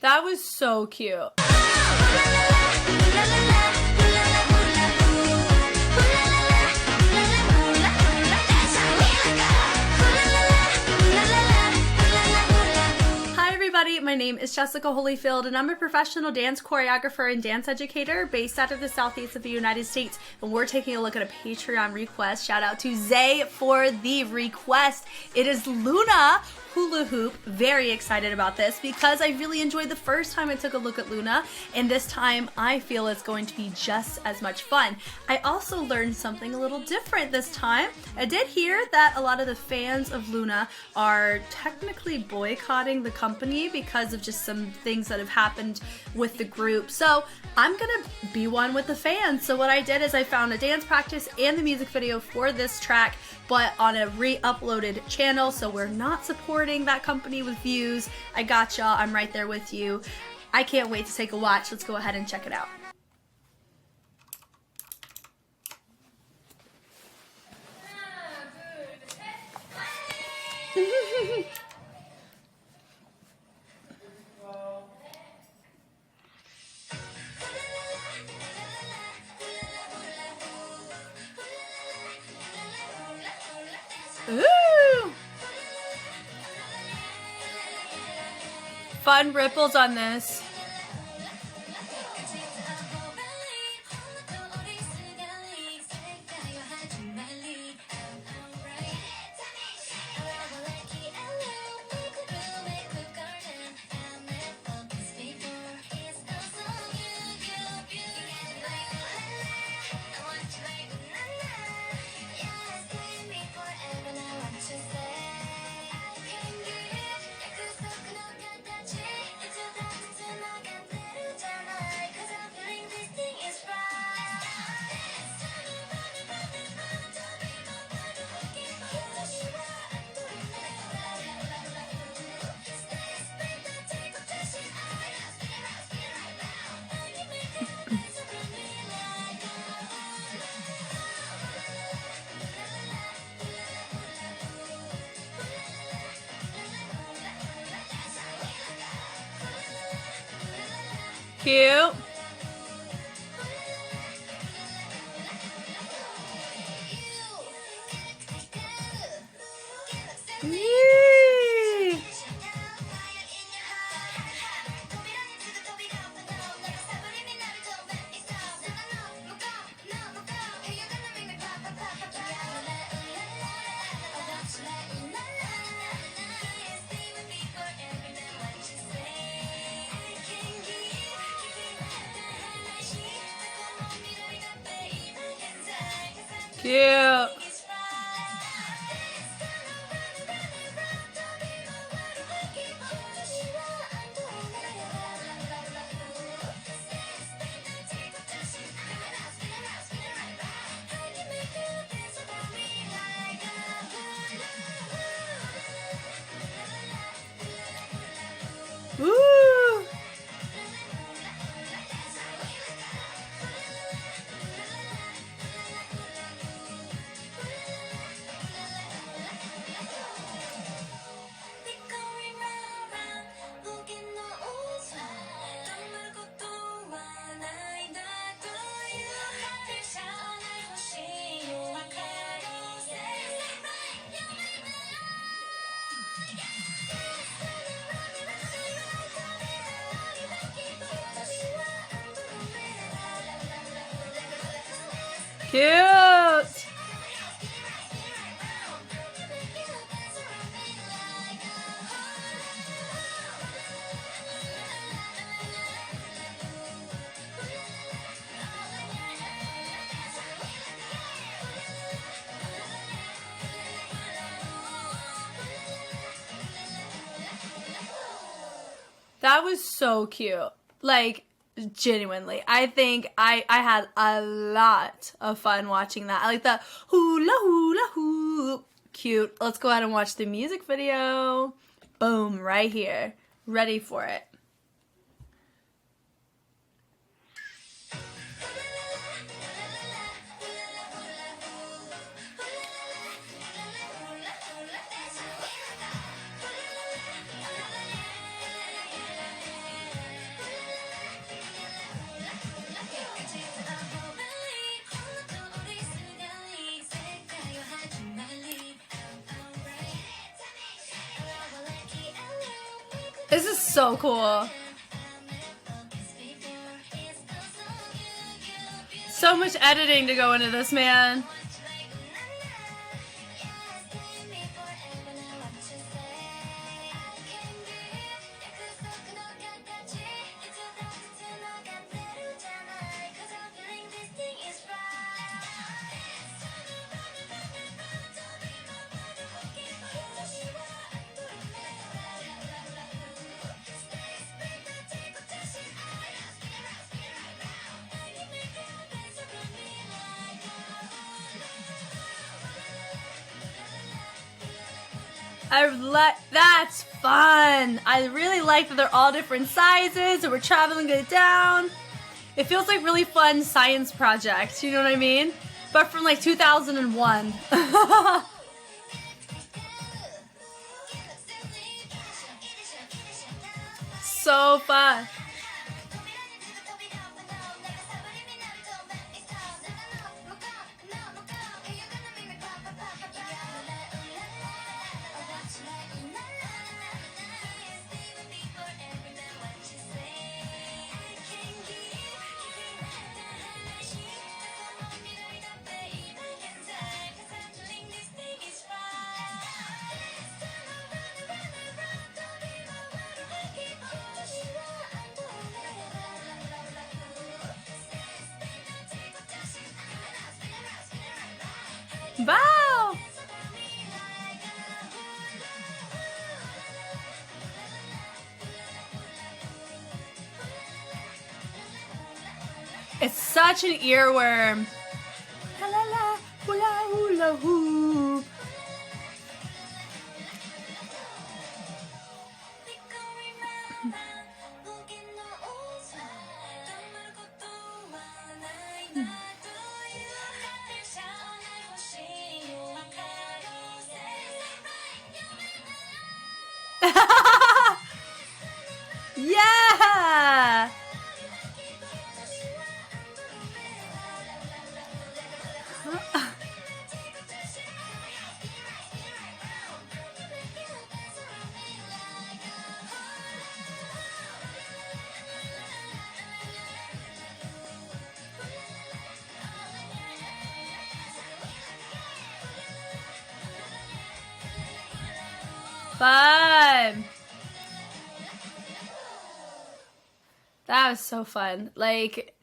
That was so cute. My name is Jessica Holyfield, and I'm a professional dance choreographer and dance educator based out of the southeast of the United States, and we're taking a look at a Patreon request. Shout out to Zay for the request. It is LOONA hula hoop. Very excited about this because I really enjoyed the first time I took a look at LOONA, and this time I feel it's going to be just as much fun. I also learned something a little different this time. I did hear that a lot of the fans of LOONA are technically boycotting the company because of just some things that have happened with the group. So I'm gonna be one with the fans. So what I did is I found a dance practice and the music video for this track, but on a re-uploaded channel, so we're not supporting that company with views. I got y'all, I'm right there with you. I can't wait to take a watch. Let's go ahead and check it out. Ooh! Fun ripples on this. Cute. Yee. Cute. Woo! Cute. That was so cute. Like, genuinely. I think I had a lot of fun watching that. I like the hula hula hoop. Cute. Let's go ahead and watch the music video. Boom, right here. Ready for it. This is so cool. So much editing to go into this, man. That's fun. I really like that they're all different sizes and we're traveling it down. It feels like really fun science projects, you know what I mean? But from like 2001. So fun. Wow! It's such an earworm. La la la, hula hula hoop. Yeah! Fun! That was so fun. Like,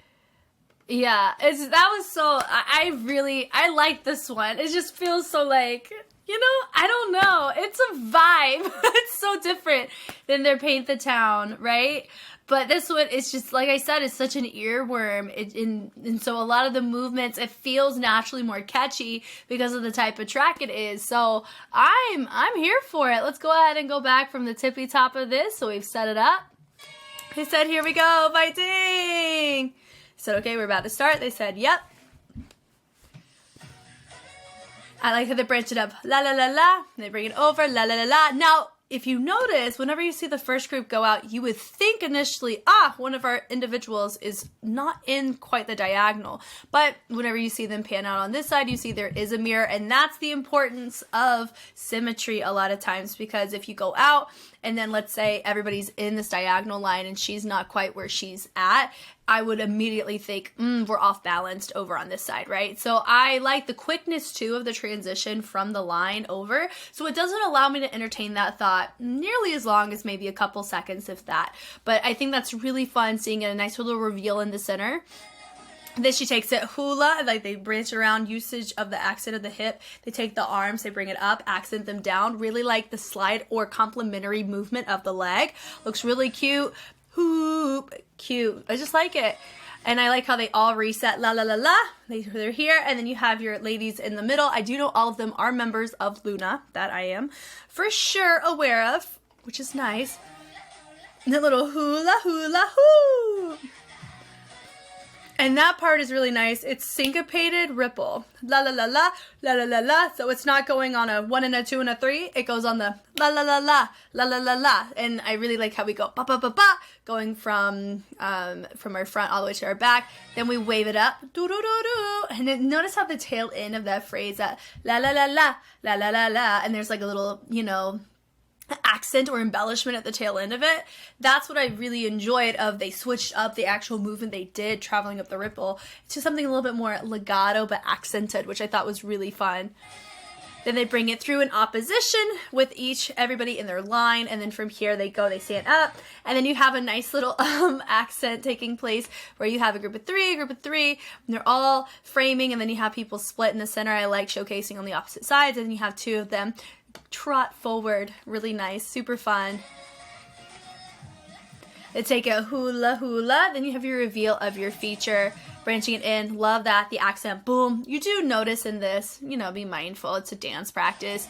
yeah, that was so, I like this one. It just feels so like, you know, I don't know. It's a vibe. It's so different than their Paint the Town, right? But this one is just, like I said, it's such an earworm. And so a lot of the movements, it feels naturally more catchy because of the type of track it is. So I'm here for it. Let's go ahead and go back from the tippy top of this. So we've set it up. They said, here we go, fighting. I said, okay, we're about to start. They said, yep. I like how they branch it up. La, la, la, la. They bring it over. La, la, la, la. Now, if you notice, whenever you see the first group go out, you would think initially, one of our individuals is not in quite the diagonal. But whenever you see them pan out on this side, you see there is a mirror. And that's the importance of symmetry a lot of times, because if you go out and then let's say everybody's in this diagonal line and she's not quite where she's at, I would immediately think, we're off balanced over on this side, right? So I like the quickness too of the transition from the line over. So it doesn't allow me to entertain that thought nearly as long as maybe a couple seconds, if that. But I think that's really fun, seeing a nice little reveal in the center. Then she takes it hula, like they branch around, usage of the accent of the hip. They take the arms, they bring it up, accent them down. Really like the slide or complementary movement of the leg. Looks really cute. Hoop, cute. I just like it. And I like how they all reset, la la la la. They're here, and then you have your ladies in the middle. I do know all of them are members of LOONA, that I am for sure aware of, which is nice. And the little hula hula hoo. And that part is really nice. It's syncopated ripple. La la la la, la la la la. So it's not going on a 1 and a 2 and a 3. It goes on the la la la la, la la la la. And I really like how we go ba ba ba ba, going from our front all the way to our back. Then we wave it up, do do do do. And then notice how the tail end of that phrase, that la la la la, la la la la. And there's like a little, you know, accent or embellishment at the tail end of it. That's what I really enjoyed of they switched up the actual movement they did traveling up the ripple to something a little bit more legato but accented, which I thought was really fun. Then they bring it through in opposition with everybody in their line, and then from here they stand up, and then you have a nice little accent taking place where you have a group of three, and they're all framing, and then you have people split in the center. I like showcasing on the opposite sides, and you have two of them trot forward. Really nice, super fun. They take a hula hula, then you have your reveal of your feature, branching it in. Love that. The accent, boom. You do notice in this, you know, be mindful, it's a dance practice.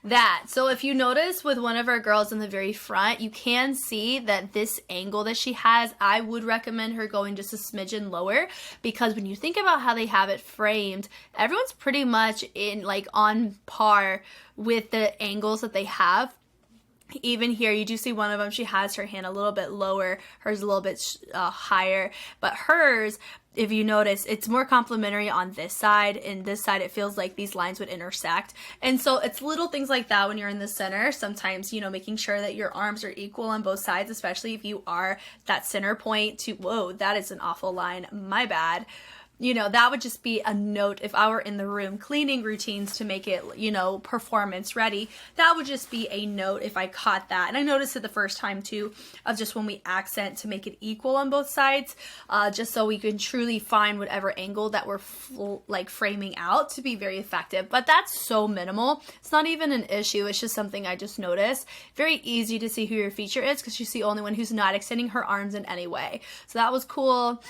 That. So if you notice with one of our girls in the very front, you can see that this angle that she has, I would recommend her going just a smidgen lower, because when you think about how they have it framed, everyone's pretty much in like on par with the angles that they have. Even here, you do see one of them, she has her hand a little bit lower, hers a little bit higher, but hers, if you notice, it's more complementary on this side, and this side it feels like these lines would intersect. And so it's little things like that when you're in the center, sometimes, you know, making sure that your arms are equal on both sides, especially if you are that center point to, whoa, that is an awful line, my bad. You know, that would just be a note if I were in the room cleaning routines to make it, you know, performance ready. That would just be a note if I caught that. And I noticed it the first time too, of just when we accent to make it equal on both sides, just so we can truly find whatever angle that we're like framing out to be very effective. But that's so minimal. It's not even an issue. It's just something I just noticed. Very easy to see who your feature is because she's the only one who's not extending her arms in any way. So that was cool.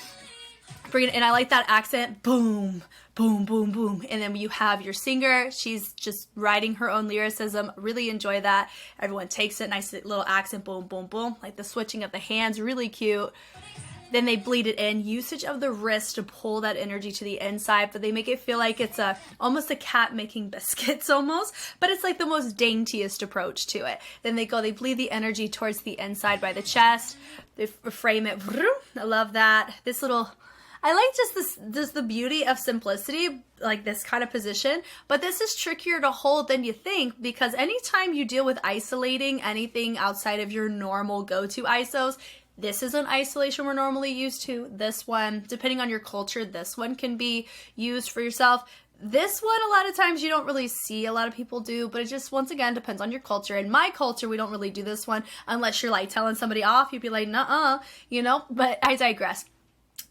Bring it in. I like that accent. Boom, boom, boom, boom. And then you have your singer. She's just writing her own lyricism. Really enjoy that. Everyone takes it. Nice little accent. Boom, boom, boom. Like the switching of the hands. Really cute. Then they bleed it in. Usage of the wrist to pull that energy to the inside, but they make it feel like it's almost a cat making biscuits almost, but it's like the most daintiest approach to it. Then they bleed the energy towards the inside by the chest. They frame it. I love that. This little, I like just the beauty of simplicity, like this kind of position, but this is trickier to hold than you think, because anytime you deal with isolating anything outside of your normal go-to ISOs, this is an isolation we're normally used to. This one, depending on your culture, this one can be used for yourself. This one, a lot of times you don't really see a lot of people do, but it just, once again, depends on your culture. In my culture, we don't really do this one unless you're like telling somebody off. You'd be like, nuh-uh, you know, but I digress.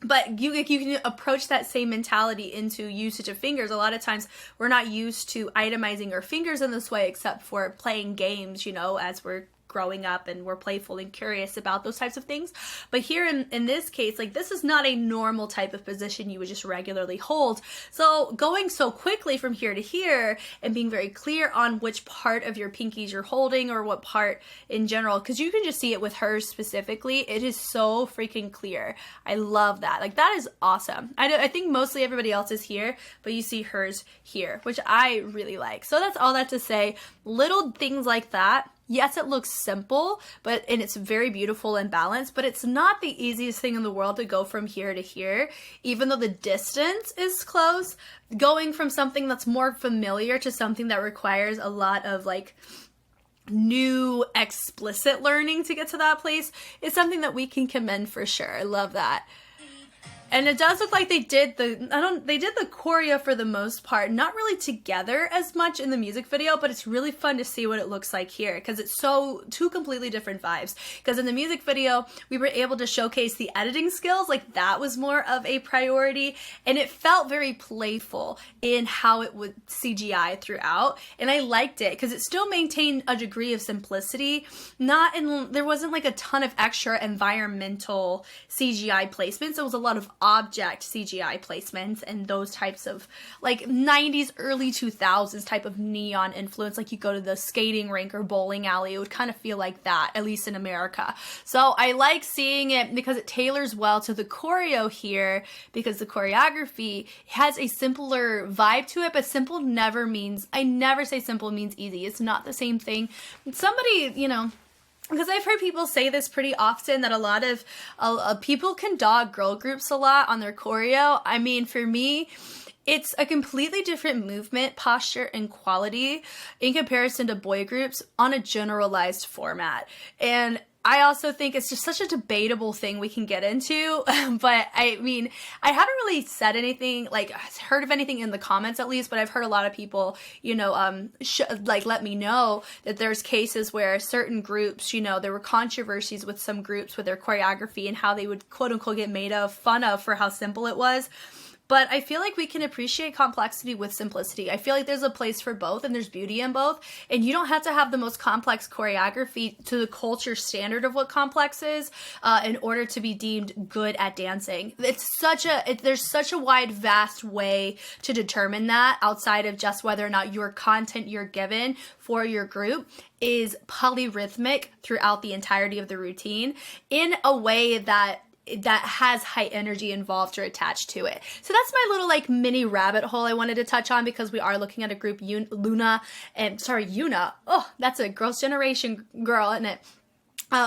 But you can approach that same mentality into usage of fingers. A lot of times we're not used to itemizing our fingers in this way, except for playing games, you know, as we're growing up and we're playful and curious about those types of things. But here in this case, like, this is not a normal type of position you would just regularly hold. So going so quickly from here to here and being very clear on which part of your pinkies you're holding or what part in general, because you can just see it with hers specifically. It is so freaking clear. I love that. Like, that is awesome. I think mostly everybody else is here, but you see hers here, which I really like. So that's all that to say. Little things like that. Yes, it looks simple, and it's very beautiful and balanced, but it's not the easiest thing in the world to go from here to here, even though the distance is close. Going from something that's more familiar to something that requires a lot of like new explicit learning to get to that place is something that we can commend for sure. I love that. And it does look like they did the choreo for the most part, not really together as much in the music video, but it's really fun to see what it looks like here, because it's two completely different vibes. Because in the music video, we were able to showcase the editing skills, like that was more of a priority, and it felt very playful in how it would CGI throughout, and I liked it because it still maintained a degree of simplicity. There wasn't like a ton of extra environmental CGI placements. It was a lot of object CGI placements and those types of like 90s, early 2000s type of neon influence. Like you go to the skating rink or bowling alley, it would kind of feel like that, at least in America. So I like seeing it because it tailors well to the choreo here, because the choreography has a simpler vibe to it, but simple never means, I never say simple means easy. It's not the same thing. Somebody, you know, because I've heard people say this pretty often, that a lot of people can dog girl groups a lot on their choreo. I mean, for me, It's a completely different movement, posture, and quality in comparison to boy groups on a generalized format. And I also think it's just such a debatable thing we can get into, but I mean, I haven't really said anything, like heard of anything in the comments at least, but I've heard a lot of people, you know, like let me know that there's cases where certain groups, you know, there were controversies with some groups with their choreography and how they would quote unquote get made fun of for how simple it was. But I feel like we can appreciate complexity with simplicity. I feel like there's a place for both and there's beauty in both. And you don't have to have the most complex choreography to the culture standard of what complex is in order to be deemed good at dancing. There's such a wide, vast way to determine that outside of just whether or not your content you're given for your group is polyrhythmic throughout the entirety of the routine in a way that has high energy involved or attached to it. So that's my little like mini rabbit hole I wanted to touch on because we are looking at a group Una. Oh, that's a Girls' Generation girl, isn't it?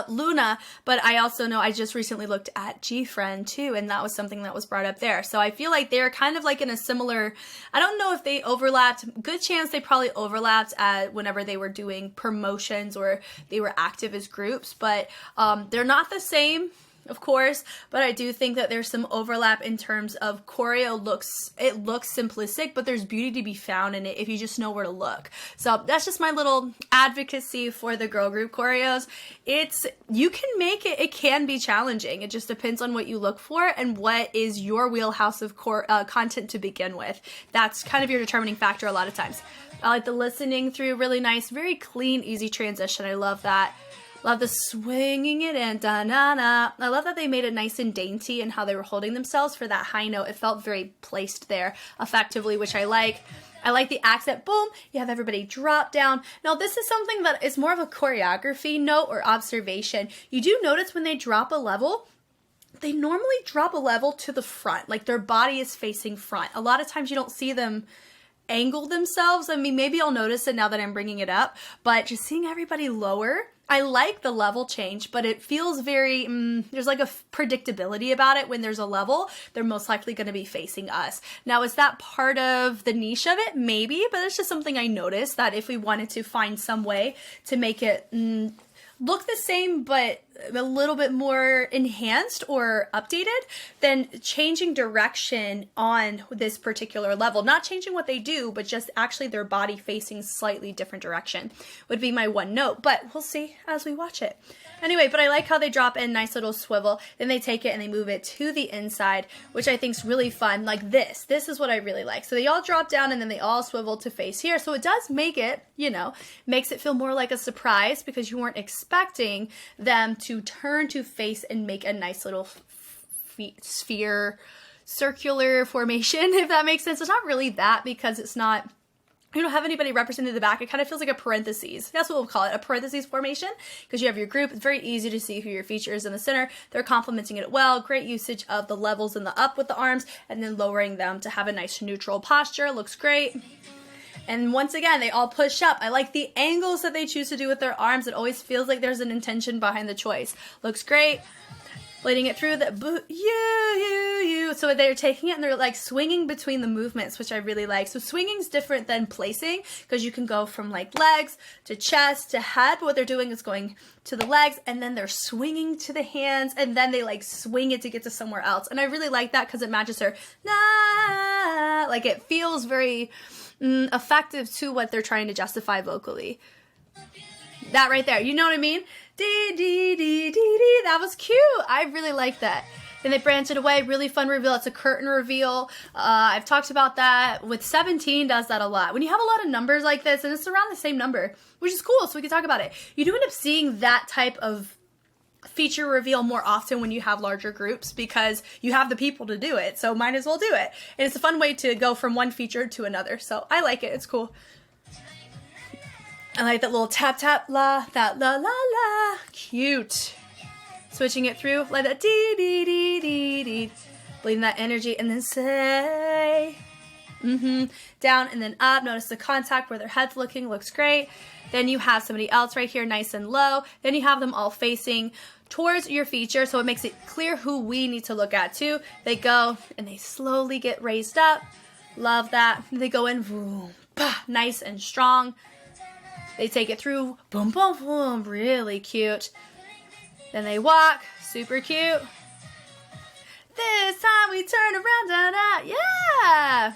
LOONA, but I also know I just recently looked at G-Friend too, and that was something that was brought up there. So I feel like they're kind of like in a similar, I don't know if they overlapped, good chance they probably overlapped at whenever they were doing promotions or they were active as groups, but they're not the same, of course, but I do think that there's some overlap in terms of choreo looks simplistic, but there's beauty to be found in it if you just know where to look. So that's just my little advocacy for the girl group choreos. You can make it, it can be challenging. It just depends on what you look for and what is your wheelhouse of content to begin with. That's kind of your determining factor a lot of times. I like the listening through, really nice, very clean, easy transition. I love that. Love the swinging it in, da-na-na. I love that they made it nice and dainty and how they were holding themselves for that high note. It felt very placed there effectively, which I like. I like the accent, boom, you have everybody drop down. Now this is something that is more of a choreography note or observation. You do notice when they drop a level, they normally drop a level to the front, like their body is facing front. A lot of times you don't see them angle themselves. I mean, maybe I'll notice it now that I'm bringing it up, but just seeing everybody lower, I like the level change, but it feels very, there's like a predictability about it. When there's a level, they're most likely going to be facing us. Now, is that part of the niche of it? Maybe, but it's just something I noticed that if we wanted to find some way to make it look the same, but a little bit more enhanced or updated, then changing direction on this particular level, not changing what they do, but just actually their body facing slightly different direction would be my one note, but we'll see as we watch it. Anyway, but I like how they drop in, nice little swivel, then they take it and they move it to the inside, which I think is really fun. Like this is what I really like. So they all drop down and then they all swivel to face here. So it does make it, you know, makes it feel more like a surprise because you weren't expecting them to turn to face and make a nice little sphere, circular formation, if that makes sense. It's not really that because it's not, you don't have anybody represented in the back. It kind of feels like a parentheses. That's what we'll call it, a parentheses formation, because you have your group. It's very easy to see who your feature is in the center. They're complementing it well. Great usage of the levels in the up with the arms and then lowering them to have a nice neutral posture. Looks great. And once again, they all push up. I like the angles that they choose to do with their arms. It always feels like there's an intention behind the choice. Looks great. Leading it through the you. So they're taking it and they're like swinging between the movements, which I really like. So swinging is different than placing because you can go from like legs to chest to head. But what they're doing is going to the legs and then they're swinging to the hands and then they like swing it to get to somewhere else. And I really like that because it matches her. Nah, like it feels very effective to what they're trying to justify vocally. That right there, you know what I mean? Dee, dee, dee, dee, dee. That was cute. I really like that. Then they branch it away. Really fun reveal. It's a curtain reveal. I've talked about that. With 17 does that a lot. When you have a lot of numbers like this, and it's around the same number, which is cool, so we can talk about it. You do end up seeing that type of feature reveal more often when you have larger groups because you have the people to do it, so might as well do it. And it's a fun way to go from one feature to another, so I like it. It's cool. I like that little tap tap la, that la la la, cute. Switching it through like that dee dee dee dee dee, bleeding that energy and then say, down and then up. Notice the contact where their head's looking, looks great. Then you have somebody else right here, nice and low. Then you have them all facing towards your feature, so it makes it clear who we need to look at too. They go and they slowly get raised up. Love that. They go in, boom, bah, nice and strong. They take it through, boom, boom, boom, really cute. Then they walk, super cute. This time we turn around, da da, yeah!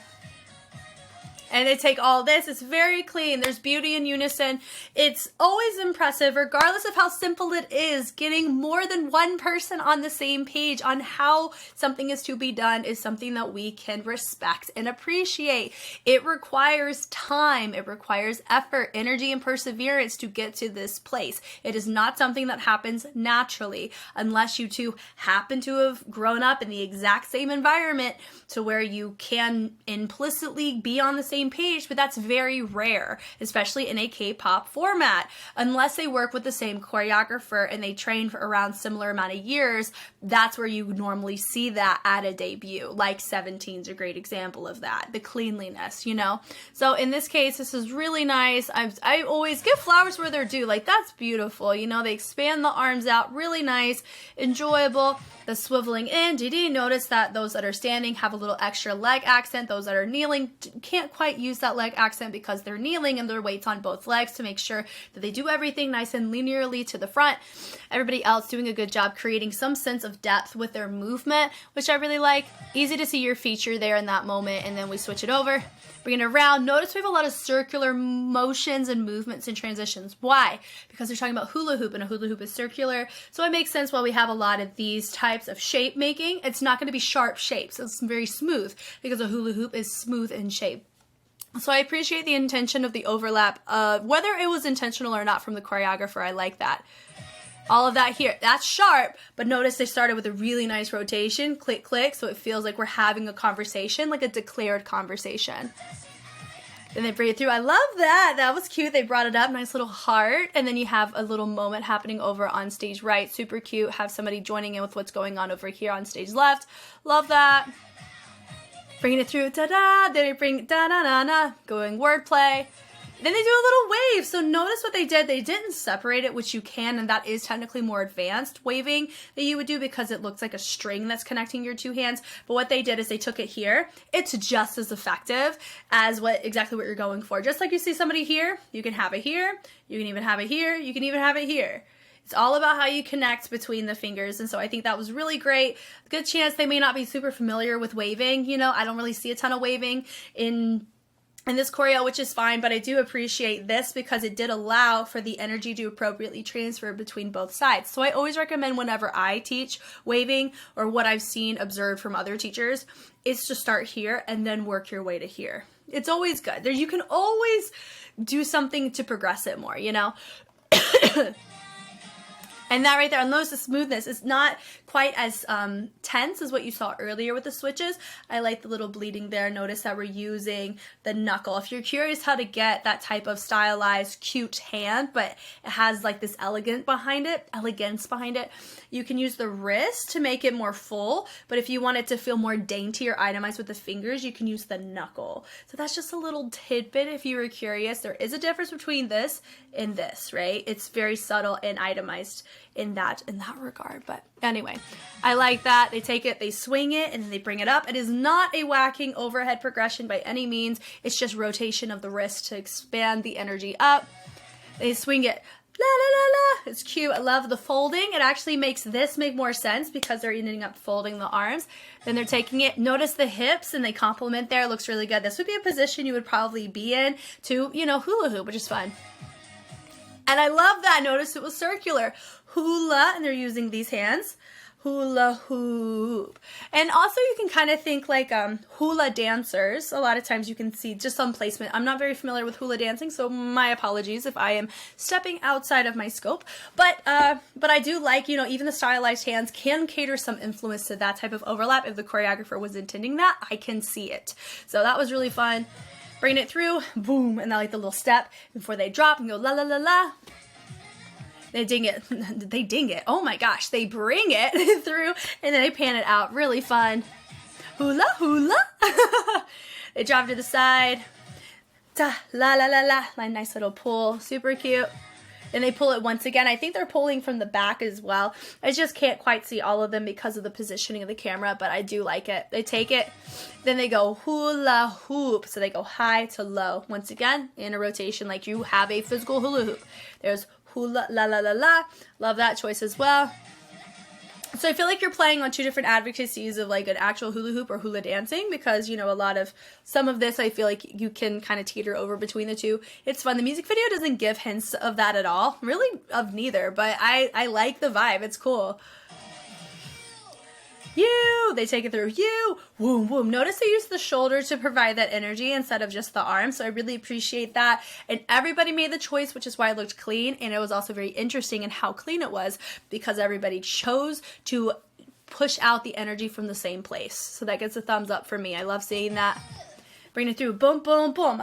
And they take all this. It's very clean. There's beauty in unison. It's always impressive, regardless of how simple it is. Getting more than one person on the same page on how something is to be done is something that we can respect and appreciate. It requires time. It requires effort, energy, and perseverance to get to this place. It is not something that happens naturally unless you two happen to have grown up in the exact same environment to where you can implicitly be on the same page, but that's very rare, especially in a K-pop format. Unless they work with the same choreographer and they train for around similar amount of years, that's where you normally see that at a debut. Like 17's a great example of that. The cleanliness, you know? So in this case, this is really nice. I always give flowers where they're due. Like, that's beautiful. You know, they expand the arms out, really nice, enjoyable. The swiveling in, did you notice that those that are standing have a little extra leg accent? Those that are kneeling can't quite use that leg accent because they're kneeling and their weight's on both legs to make sure that they do everything nice and linearly to the front. Everybody else doing a good job creating some sense of depth with their movement, which I really like. Easy to see your feature there in that moment, and then we switch it over. Bring it around. Notice we have a lot of circular motions and movements and transitions. Why? Because they're talking about hula hoop, and a hula hoop is circular. So it makes sense why we have a lot of these types of shape making. It's not going to be sharp shapes. It's very smooth because a hula hoop is smooth in shape. So I appreciate the intention of the overlap. Whether it was intentional or not from the choreographer, I like that. All of that here, that's sharp, but notice they started with a really nice rotation, click, click, so it feels like we're having a conversation, like a declared conversation. Then they bring it through. I love that. That was cute. They brought it up, nice little heart, and then you have a little moment happening over on stage right, super cute. Have somebody joining in with what's going on over here on stage left. Love that. Bringing it through, ta-da, then they bring da-da-da-da, going wordplay. Then they do a little wave. So notice what they did. They didn't separate it, which you can, and that is technically more advanced waving that you would do because it looks like a string that's connecting your two hands. But what they did is they took it here. It's just as effective as exactly what you're going for. Just like you see somebody here, you can have it here. You can even have it here. You can even have it here. It's all about how you connect between the fingers, and so I think that was really great. Good chance they may not be super familiar with waving. You know, I don't really see a ton of waving in this choreo, which is fine, but I do appreciate this because it did allow for the energy to appropriately transfer between both sides. So I always recommend whenever I teach waving or what I've seen observed from other teachers is to start here and then work your way to here. It's always good. You can always do something to progress it more, you know? And that right there, and notice the smoothness. It's not quite as tense as what you saw earlier with the switches. I like the little bleeding there. Notice that we're using the knuckle. If you're curious how to get that type of stylized, cute hand, but it has like this elegance behind it, you can use the wrist to make it more full. But if you want it to feel more dainty or itemized with the fingers, you can use the knuckle. So that's just a little tidbit if you were curious. There is a difference between this and this, right? It's very subtle and itemized in that regard. But anyway, I like that. They take it, they swing it, and then they bring it up. It is not a whacking overhead progression by any means. It's just rotation of the wrist to expand the energy up. They swing it. La la la la. It's cute. I love the folding. It actually makes this make more sense because they're ending up folding the arms. Then they're taking it. Notice the hips and they complement there. It looks really good. This would be a position you would probably be in to, you know, hula hoop, which is fun. And I love that. Notice it was circular. Hula, and they're using these hands. Hula hoop. And also you can kind of think like hula dancers. A lot of times you can see just some placement. I'm not very familiar with hula dancing, so my apologies if I am stepping outside of my scope. But I do like, you know, even the stylized hands can cater some influence to that type of overlap. If the choreographer was intending that, I can see it. So that was really fun. Bring it through, boom, and I like the little step before they drop and go la la la la. They ding it. They ding it. Oh my gosh. They bring it through and then they pan it out. Really fun. Hula hula. They drop to the side. Da, la la la la. Nice little pull. Super cute. and they pull it once again. I think they're pulling from the back as well. I just can't quite see all of them because of the positioning of the camera, but I do like it. They take it, then they go hula hoop. So they go high to low. Once again, in a rotation like you have a physical hula hoop. There's hula la la la la. Love that choice as well. So I feel like you're playing on two different advocacies of like an actual hula hoop or hula dancing, because, you know, some of this I feel like you can kind of teeter over between the two. It's fun. The music video doesn't give hints of that at all, really of neither, but I like the vibe. It's cool. You, they take it through you, boom, boom. Notice they use the shoulder to provide that energy instead of just the arm, so I really appreciate that. And everybody made the choice, which is why it looked clean, and it was also very interesting in how clean it was, because everybody chose to push out the energy from the same place. So that gets a thumbs up for me. I love seeing that. Bring it through, boom, boom, boom.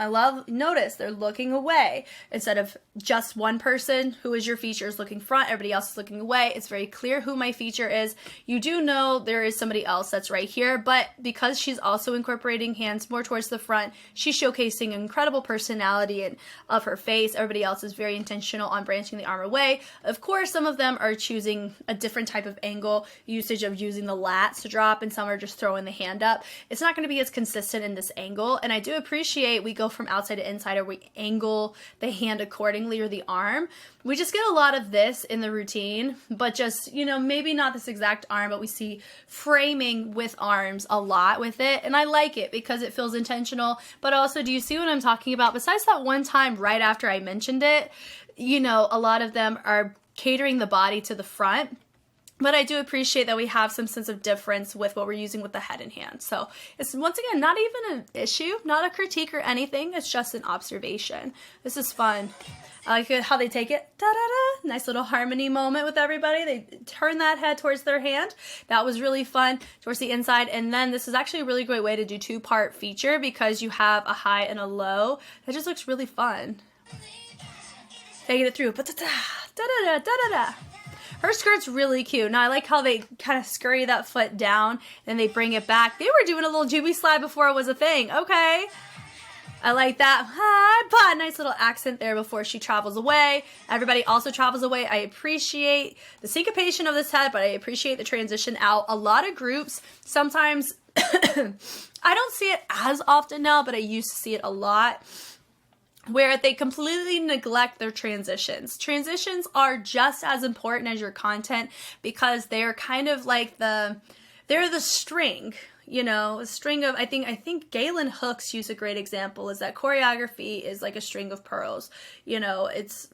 Notice they're looking away. Instead of just one person who is your feature is looking front, everybody else is looking away. It's very clear who my feature is. You do know there is somebody else that's right here, but because she's also incorporating hands more towards the front, she's showcasing incredible personality of her face. Everybody else is very intentional on branching the arm away. Of course, some of them are choosing a different type of angle, usage of using the lats to drop, and some are just throwing the hand up. It's not going to be as consistent in this angle. And I do appreciate we go from outside to inside, or we angle the hand accordingly, or the arm. We just get a lot of this in the routine, but just, you know, maybe not this exact arm, but we see framing with arms a lot with it. And I like it because it feels intentional. But also, do you see what I'm talking about? Besides that one time right after I mentioned it, you know, a lot of them are catering the body to the front. But I do appreciate that we have some sense of difference with what we're using with the head and hand. So it's, once again, not even an issue, not a critique or anything. It's just an observation. This is fun. I like how they take it. Da-da-da. Nice little harmony moment with everybody. They turn that head towards their hand. That was really fun towards the inside. And then this is actually a really great way to do two-part feature, because you have a high and a low. That just looks really fun. Taking it through. Da-da-da. Da-da-da. Da-da-da. Her skirt's really cute. Now, I like how they kind of scurry that foot down, and they bring it back. They were doing a little jubie slide before it was a thing. Okay. I like that. Hi, but nice little accent there before she travels away. Everybody also travels away. I appreciate the syncopation of this head, but I appreciate the transition out. A lot of groups, sometimes, I don't see it as often now, but I used to see it a lot, where they completely neglect their transitions. Transitions are just as important as your content, because they're kind of like they're the string, you know, a string of, I think Galen Hook's use a great example, is that choreography is like a string of pearls. You know, it's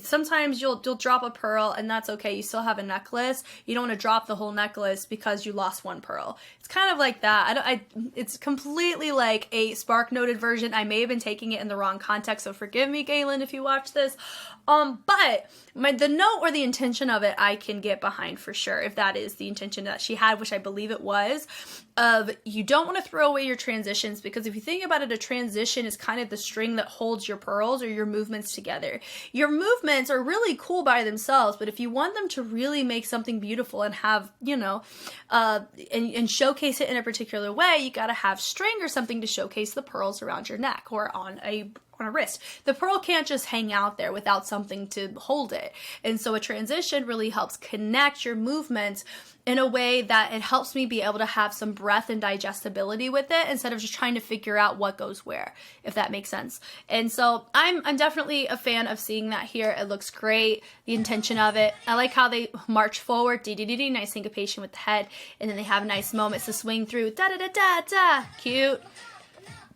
sometimes you'll drop a pearl, and that's okay. You still have a necklace. You don't want to drop the whole necklace because you lost one pearl. It's kind of like that. It's completely like a spark noted version. I may have been taking it in the wrong context, so forgive me, Galen, if you watch this. But the note or the intention of it, I can get behind for sure, if that is the intention that she had, which I believe it was, of you don't want to throw away your transitions, because if you think about it, a transition is kind of the string that holds your pearls or your movements together. Your movements are really cool by themselves, but if you want them to really make something beautiful and have, you know, and showcase it in a particular way, you got to have string or something to showcase the pearls around your neck or on a wrist. The pearl can't just hang out there without something to hold it. And so a transition really helps connect your movements in a way that it helps me be able to have some breath and digestibility with it, instead of just trying to figure out what goes where, if that makes sense. And so I'm definitely a fan of seeing that here. It looks great, the intention of it. I like how they march forward, dee-dee-dee-dee, nice syncopation with the head, and then they have nice moments to swing through, da-da-da-da-da, cute.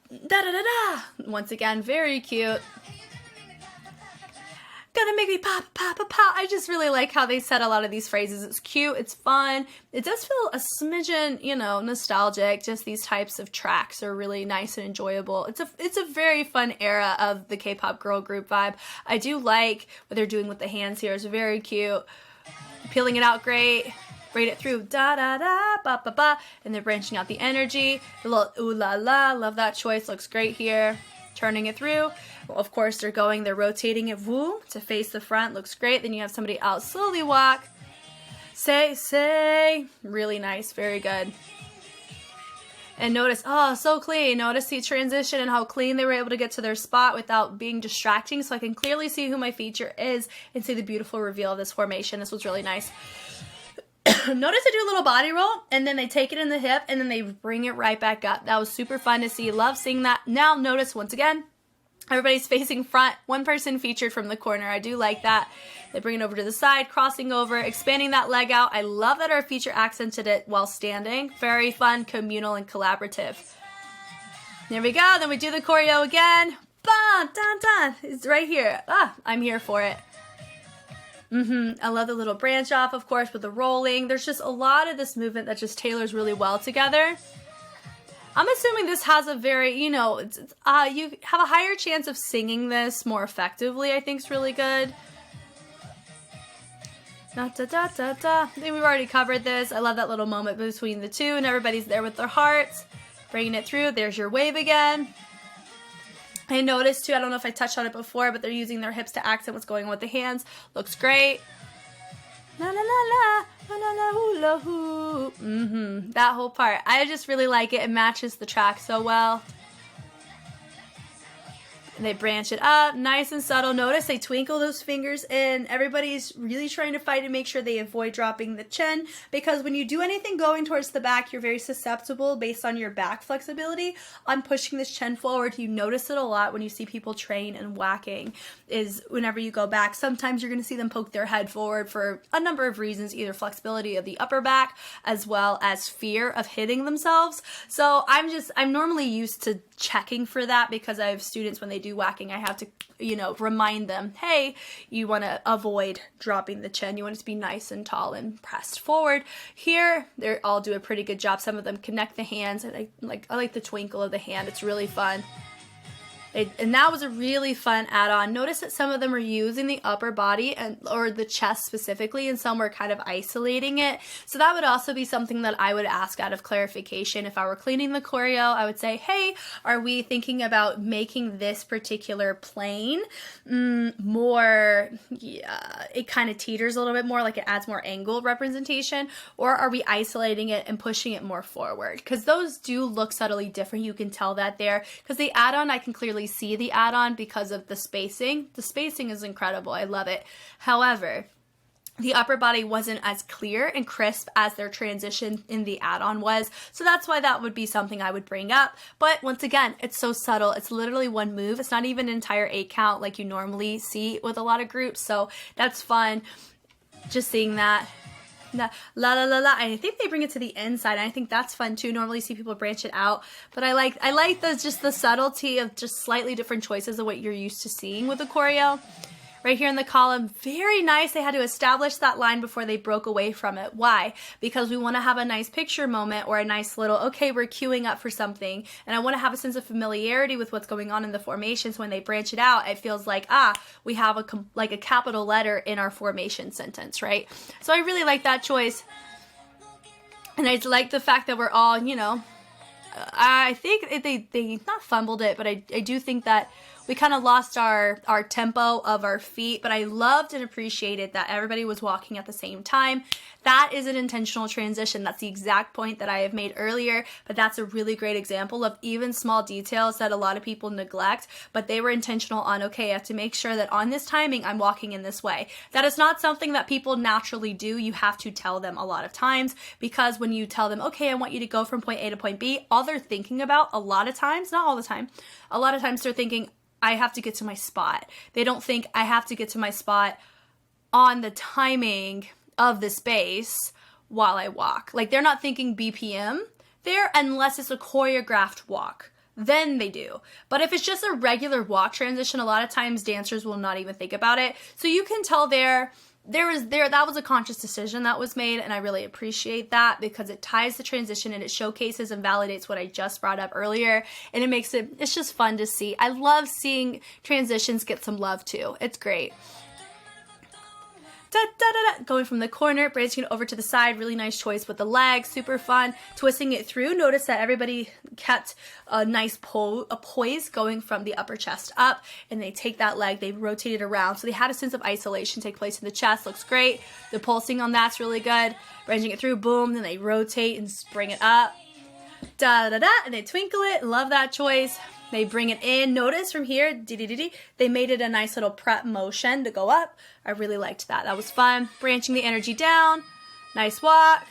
Da-da-da-da. Once again, very cute. Gonna make me pop, pop, pop, pop. I just really like how they said a lot of these phrases. It's cute, it's fun. It does feel a smidgen, you know, nostalgic. Just these types of tracks are really nice and enjoyable. It's a very fun era of the K-pop girl group vibe. I do like what they're doing with the hands here. It's very cute. Peeling it out great. Braid it through, da da da, ba ba ba, and they're branching out the energy. The little ooh la la, love that choice, looks great here. Turning it through. Well, of course, they're rotating it, woo, to face the front, looks great. Then you have somebody else slowly walk. Say, really nice, very good. And notice, oh, so clean. Notice the transition and how clean they were able to get to their spot without being distracting. So I can clearly see who my feature is and see the beautiful reveal of this formation. This was really nice. Notice they do a little body roll, and then they take it in the hip, and then they bring it right back up. That was super fun to see. Love seeing that. Now notice, once again, everybody's facing front. One person featured from the corner. I do like that. They bring it over to the side, crossing over, expanding that leg out. I love that our feature accented it while standing. Very fun, communal, and collaborative. There we go. Then we do the choreo again. Bah, dun, dun. It's right here. Ah, I'm here for it. I love the little branch off, of course, with the rolling. There's just a lot of this movement that just tailors really well together. I'm assuming this has a very, you know, you have a higher chance of singing this more effectively. I think it's really good. Da, da, da, da, da. I think we've already covered this. I love that little moment between the two, and everybody's there with their hearts, bringing it through. There's your wave again. I noticed too, I don't know if I touched on it before, but they're using their hips to accent what's going on with the hands. Looks great. La la la la, la la la hula hoo. That whole part. I just really like it. It matches the track so well. And they branch it up, nice and subtle. Notice they twinkle those fingers in. Everybody's really trying to fight to make sure they avoid dropping the chin, because when you do anything going towards the back, you're very susceptible based on your back flexibility on pushing this chin forward. You notice it a lot when you see people train and whacking, is whenever you go back, sometimes you're going to see them poke their head forward for a number of reasons, either flexibility of the upper back as well as fear of hitting themselves. So I'm normally used to checking for that, because I have students, when they do whacking, I have to, you know, remind them, hey, you want to avoid dropping the chin. You want it to be nice and tall and pressed forward. Here, they all do a pretty good job. Some of them connect the hands. I like the twinkle of the hand. It's really fun. And that was a really fun add-on. Notice that some of them are using the upper body or the chest specifically, and some were kind of isolating it. So that would also be something that I would ask out of clarification. If I were cleaning the choreo, I would say, hey, are we thinking about making this particular plane more, it kind of teeters a little bit more, like it adds more angle representation, or are we isolating it and pushing it more forward? Because those do look subtly different. You can tell that there, because the add-on, I can clearly see the add-on because of the spacing. The spacing is incredible. I love it. However, the upper body wasn't as clear and crisp as their transition in the add-on was. So that's why that would be something I would bring up. But once again, it's so subtle. It's literally one move. It's not even an entire 8 count like you normally see with a lot of groups. So that's fun. Just seeing that. La la la la. I think they bring it to the inside, and I think that's fun too. Normally see people branch it out, but I like just the subtlety of just slightly different choices of what you're used to seeing with the choreo. Right here in the column, very nice. They had to establish that line before they broke away from it. Why? Because we want to have a nice picture moment, or a nice little, okay, we're queuing up for something, and I want to have a sense of familiarity with what's going on in the formation. So when they branch it out, it feels like, we have a capital letter in our formation sentence, right? So I really like that choice. And I like the fact that we're all, you know, I think they not fumbled it, but I do think that we kind of lost our tempo of our feet, but I loved and appreciated that everybody was walking at the same time. That is an intentional transition. That's the exact point that I have made earlier, but that's a really great example of even small details that a lot of people neglect, but they were intentional on, okay, I have to make sure that on this timing, I'm walking in this way. That is not something that people naturally do. You have to tell them a lot of times, because when you tell them, okay, I want you to go from point A to point B, all they're thinking about a lot of times, not all the time, a lot of times they're thinking, I have to get to my spot. They don't think I have to get to my spot on the timing of the space while I walk. Like, they're not thinking BPM there unless it's a choreographed walk. Then they do. But if it's just a regular walk transition, a lot of times dancers will not even think about it. So you can tell that was a conscious decision that was made, and I really appreciate that, because it ties the transition and it showcases and validates what I just brought up earlier, and it's just fun to see. I love seeing transitions get some love too. It's great. Da, da, da, da. Going from the corner, branching it over to the side, really nice choice with the leg, super fun. Twisting it through, notice that everybody kept a nice poise going from the upper chest up, and they take that leg, they rotate it around. So they had a sense of isolation take place in the chest, looks great. The pulsing on that's really good. Branching it through, boom, then they rotate and bring it up. Da da da, and they twinkle it. Love that choice. They bring it in. Notice from here, they made it a nice little prep motion to go up. I really liked that. That was fun. Branching the energy down. Nice walk.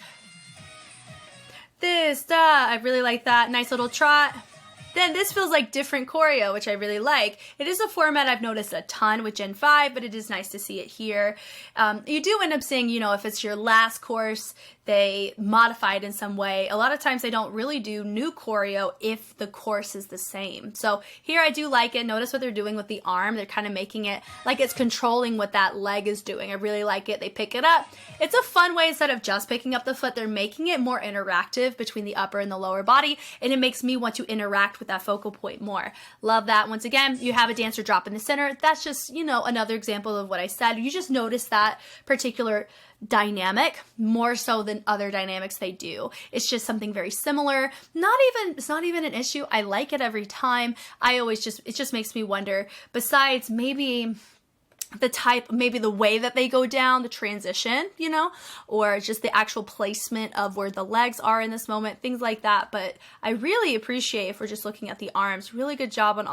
I really like that. Nice little trot. Then this feels like different choreo, which I really like. It is a format I've noticed a ton with Gen 5, but it is nice to see it here. You do end up seeing, you know, if it's your last course, they modify it in some way. A lot of times they don't really do new choreo if the course is the same. So here I do like it. Notice what they're doing with the arm. They're kind of making it like it's controlling what that leg is doing. I really like it. They pick it up. It's a fun way, instead of just picking up the foot, they're making it more interactive between the upper and the lower body, and it makes me want to interact with that focal point more. Love that. Once again, you have a dancer drop in the center. That's just, you know, another example of what I said. You just notice that particular dynamic more so than other dynamics they do. It's just something very similar. It's not even an issue. I like it every time. It just makes me wonder, besides maybe the way that they go down, the transition, you know, or just the actual placement of where the legs are in this moment, things like that. But I really appreciate, if we're just looking at the arms, really good job on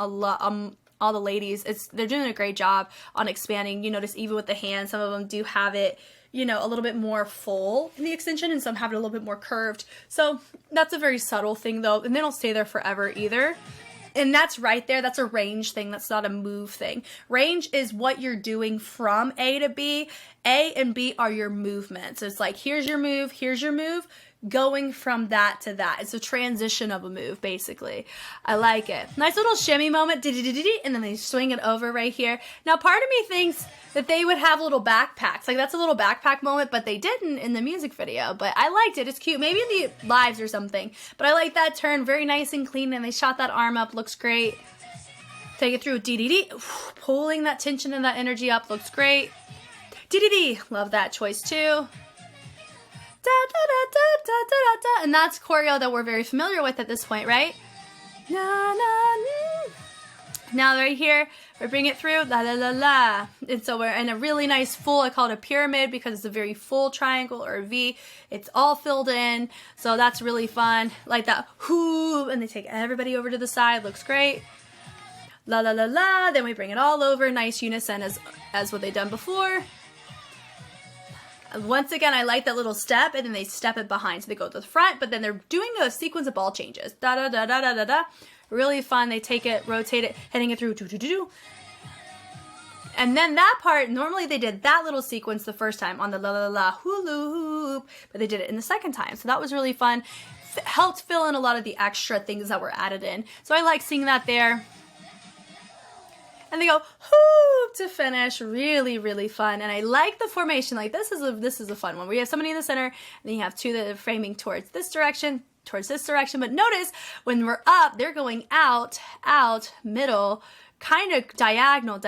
all the ladies. They're doing a great job on expanding. You notice even with the hands, some of them do have it, you know, a little bit more full in the extension, and some have it a little bit more curved. So that's a very subtle thing though, and they don't stay there forever either. And that's right there. That's a range thing. That's not a move thing. Range is what you're doing from A to B. A and B are your movements. So it's like, here's your move, going from that to that. It's a transition of a move, basically. I like it. Nice little shimmy moment, and then they swing it over right here. Now, part of me thinks that they would have little backpacks. Like, that's a little backpack moment, but they didn't in the music video. But I liked it. It's cute. Maybe in the lives or something. But I like that turn. Very nice and clean, and they shot that arm up. Looks great. Take it through. Pulling that tension and that energy up. Looks great. Love that choice, too. Da, da, da, da, da, da, da. And that's choreo that we're very familiar with at this point, right? Na, na, na. Now right here, we bring it through, la la la la. And so we're in a really nice full, I call it a pyramid because it's a very full triangle or a V. It's all filled in, so that's really fun. Like that, whoo, and they take everybody over to the side, looks great. La la la la, then we bring it all over, nice unison as what they've done before. Once again, I like that little step, and then they step it behind. So they go to the front, but then they're doing a sequence of ball changes. Da da da da da da da. Really fun. They take it, rotate it, heading it through. Do do do do. And then that part, normally they did that little sequence the first time on the la la la hula hoop, but they did it in the second time. So that was really fun. Helped fill in a lot of the extra things that were added in. So I like seeing that there. And they go hoop to finish. Really, really fun. And I like the formation. Like this is a fun one. We have somebody in the center, and then you have two that are framing towards this direction. But notice when we're up, they're going out, middle, kind of diagonal,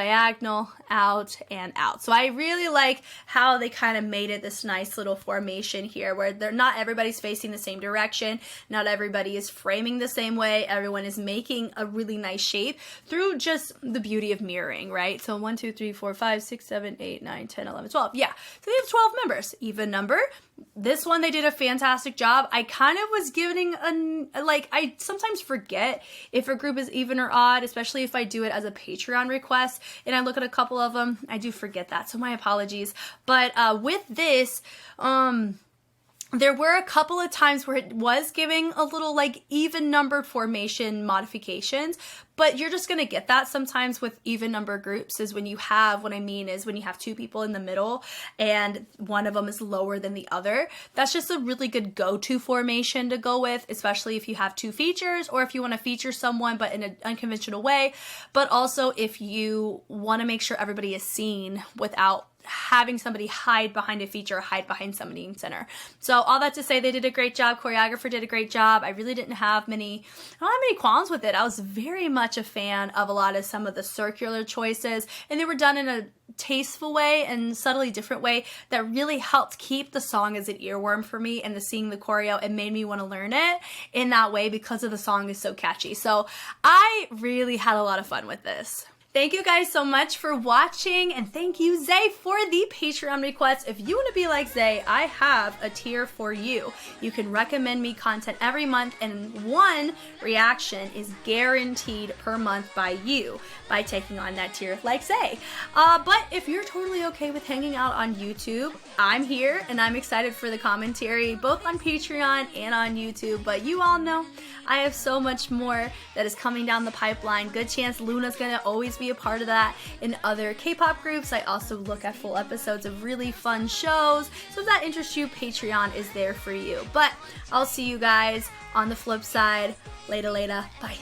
out, and out. So I really like how they kind of made it this nice little formation here where not everybody's facing the same direction. Not everybody is framing the same way. Everyone is making a really nice shape through just the beauty of mirroring, right? So 1, 2, 3, 4, 5, 6, 7, 8, 9, 10, 11, 12. Yeah. So they have 12 members. Even number. This one, they did a fantastic job. I kind of was giving I sometimes forget if a group is even or odd, especially if I do it as a Patreon request and I look at a couple of them. I do forget that, so my apologies. But with this, there were a couple of times where it was giving a little like even numbered formation modifications, but you're just going to get that sometimes with even number groups is when you have, what I mean is when you have two people in the middle and one of them is lower than the other. That's just a really good go-to formation to go with, especially if you have two features or if you want to feature someone but in an unconventional way, but also if you want to make sure everybody is seen without having somebody hide behind a feature or hide behind somebody in center. So all that to say, they did a great job. Choreographer did a great job. I really didn't have many qualms with it. I was very much a fan of a lot of some of the circular choices, and they were done in a tasteful way and subtly different way that really helped keep the song as an earworm for me, and seeing the choreo, it made me want to learn it in that way because of the song is so catchy. So I really had a lot of fun with this. Thank you guys so much for watching, and thank you, Zay, for the Patreon request. If you want to be like Zay, I have a tier for you. You can recommend me content every month, and one reaction is guaranteed per month by you by taking on that tier like Zay. But if you're totally okay with hanging out on YouTube, I'm here, and I'm excited for the commentary, both on Patreon and on YouTube. But you all know I have so much more that is coming down the pipeline. Good chance LOONA's gonna always be a part of that. In other K-pop groups, I also look at full episodes of really fun shows. So if that interests you, Patreon is there for you. But I'll see you guys on the flip side. Later, bye.